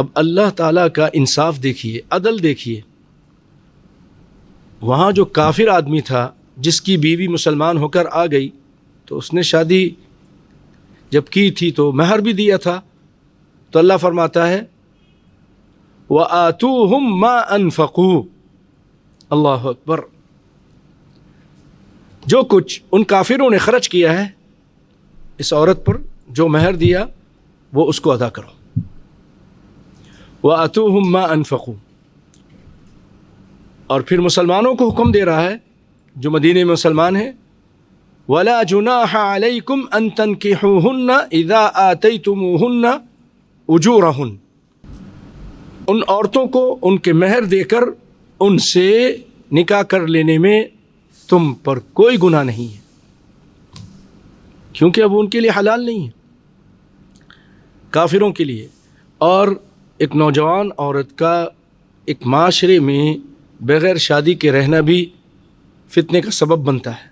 اب اللہ تعالیٰ کا انصاف دیکھیے، عدل دیکھیے. وہاں جو کافر آدمی تھا جس کی بیوی مسلمان ہو کر آ گئی تو اس نے شادی جب کی تھی تو مہر بھی دیا تھا، تو اللہ فرماتا ہے وَآتُوهُمْ مَا أَنفَقُوا. اللہ اکبر. جو کچھ ان کافروں نے خرچ کیا ہے اس عورت پر، جو مہر دیا وہ اس کو ادا کرو. وَآتُوهُمْ مَا أَنفَقُوا. اور پھر مسلمانوں کو حکم دے رہا ہے جو مدینے میں مسلمان ہیں، وَلَا جُنَاحَ عَلَيْكُمْ أَن تَنكِحُوهُنَّ إِذَا آتَيْتُمُوهُنَّ أُجُورَهُنَّ. ان عورتوں کو ان کے مہر دے کر ان سے نکاح کر لینے میں تم پر کوئی گناہ نہیں ہے، کیونکہ اب ان کے لیے حلال نہیں ہے، کافروں کے لیے. اور ایک نوجوان عورت کا ایک معاشرے میں بغیر شادی کے رہنا بھی فتنے کا سبب بنتا ہے.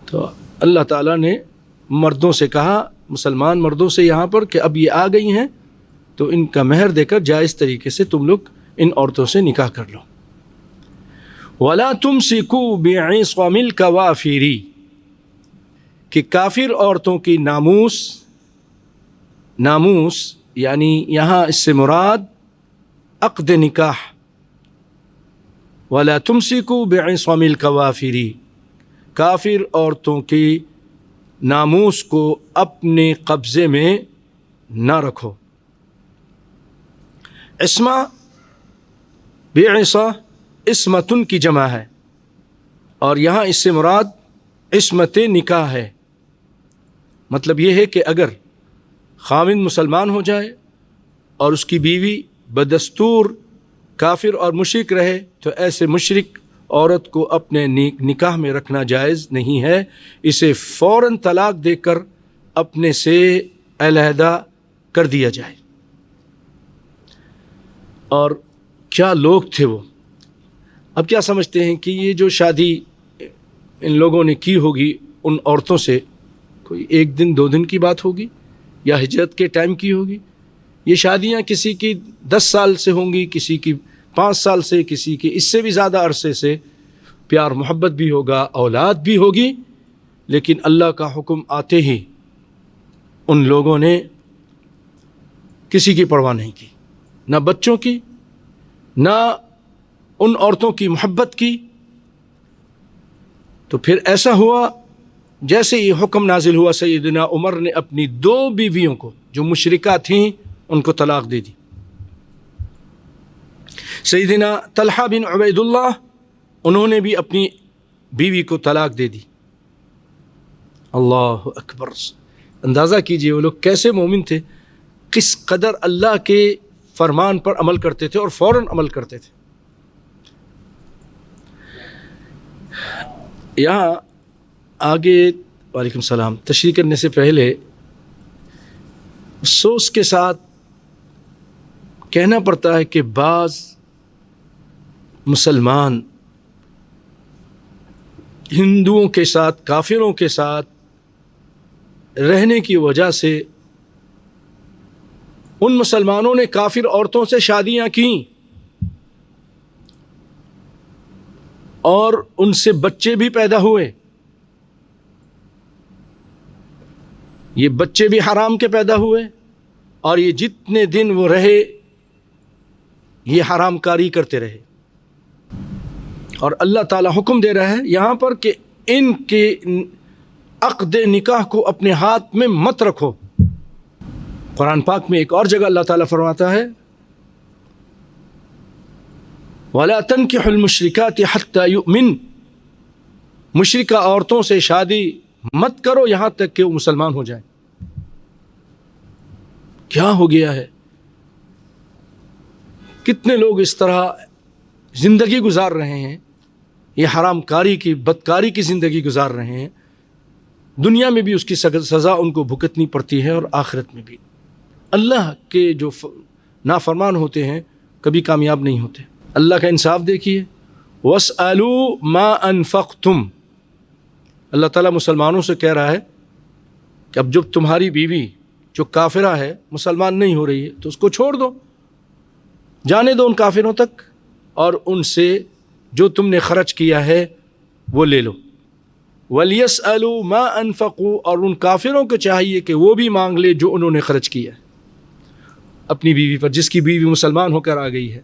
تو اللہ تعالیٰ نے مردوں سے کہا، مسلمان مردوں سے یہاں پر، کہ اب یہ آ گئی ہیں تو ان کا مہر دے کر جائز طریقے سے تم لوگ ان عورتوں سے نکاح کر لو. وَلَا تُمْسِكُوا بِعِصَمِ الْكَوَافِرِ. کہ کافر عورتوں کی ناموس یعنی یہاں اس سے مراد عقد نکاح. وَلَا تُمْسِكُوا بِعِصَمِ الْكَوَافِرِ. کافر عورتوں کی ناموس کو اپنے قبضے میں نہ رکھو. عصمہ بعصا عصمتن کی جمع ہے، اور یہاں اس سے مراد عصمت نکاح ہے. مطلب یہ ہے کہ اگر خاوند مسلمان ہو جائے اور اس کی بیوی بدستور کافر اور مشرک رہے تو ایسے مشرک عورت کو اپنے نکاح میں رکھنا جائز نہیں ہے. اسے فوراً طلاق دے کر اپنے سے علیحدہ کر دیا جائے. اور کیا لوگ تھے وہ. اب کیا سمجھتے ہیں کہ یہ جو شادی ان لوگوں نے کی ہوگی ان عورتوں سے کوئی 1 دن 2 دن کی بات ہوگی یا ہجرت کے ٹائم کی ہوگی؟ یہ شادیاں کسی کی 10 سال سے ہوں گی، کسی کی 5 سال سے، کسی کی اس سے بھی زیادہ عرصے سے. پیار محبت بھی ہوگا، اولاد بھی ہوگی، لیکن اللہ کا حکم آتے ہی ان لوگوں نے کسی کی پرواہ نہیں کی، نہ بچوں کی، نہ ان عورتوں کی محبت کی. تو پھر ایسا ہوا جیسے یہ حکم نازل ہوا، سیدنا عمر نے اپنی 2 بیویوں کو جو مشرکہ تھیں ان کو طلاق دے دی. سیدنا طلحہ بن عبید اللہ انہوں نے بھی اپنی بیوی کو طلاق دے دی. اللہ اکبر. اندازہ کیجئے وہ لوگ کیسے مومن تھے، کس قدر اللہ کے فرمان پر عمل کرتے تھے اور فوراً عمل کرتے تھے. یہاں آگے وعلیکم السلام تشریح کرنے سے پہلے افسوس کے ساتھ کہنا پڑتا ہے کہ بعض مسلمان ہندوؤں کے ساتھ، کافروں کے ساتھ رہنے کی وجہ سے ان مسلمانوں نے کافر عورتوں سے شادیاں کیں اور ان سے بچے بھی پیدا ہوئے. یہ بچے بھی حرام کے پیدا ہوئے اور یہ جتنے دن وہ رہے یہ حرام کاری کرتے رہے. اور اللہ تعالیٰ حکم دے رہا ہے یہاں پر کہ ان کے عقد نکاح کو اپنے ہاتھ میں مت رکھو. قرآن پاک میں ایک اور جگہ اللہ تعالیٰ فرماتا ہے وَلَا تَنْكِحُوا الْمُشْرِكَاتِ حَتَّى يُؤْمِنْ. مشرکہ عورتوں سے شادی مت کرو یہاں تک کہ وہ مسلمان ہو جائیں. کیا ہو گیا ہے، کتنے لوگ اس طرح زندگی گزار رہے ہیں، یہ حرام کاری کی، بدکاری کی زندگی گزار رہے ہیں. دنیا میں بھی اس کی سزا ان کو بھگتنی پڑتی ہے اور آخرت میں بھی. اللہ کے جو نافرمان ہوتے ہیں کبھی کامیاب نہیں ہوتے. اللہ کا انصاف دیکھیے. وَاسْأَلُوا مَا أَنفَقْتُمْ. اللہ تعالیٰ مسلمانوں سے کہہ رہا ہے کہ اب جب تمہاری بیوی جو کافرہ ہے مسلمان نہیں ہو رہی ہے تو اس کو چھوڑ دو، جانے دو ان کافروں تک، اور ان سے جو تم نے خرچ کیا ہے وہ لے لو۔ وَلْيَسْأَلُوا مَا أَنفَقُوا، اور ان کافروں کو چاہیے کہ وہ بھی مانگ لے جو انہوں نے خرچ کیا ہے اپنی بیوی پر، جس کی بیوی مسلمان ہو کر آ گئی ہے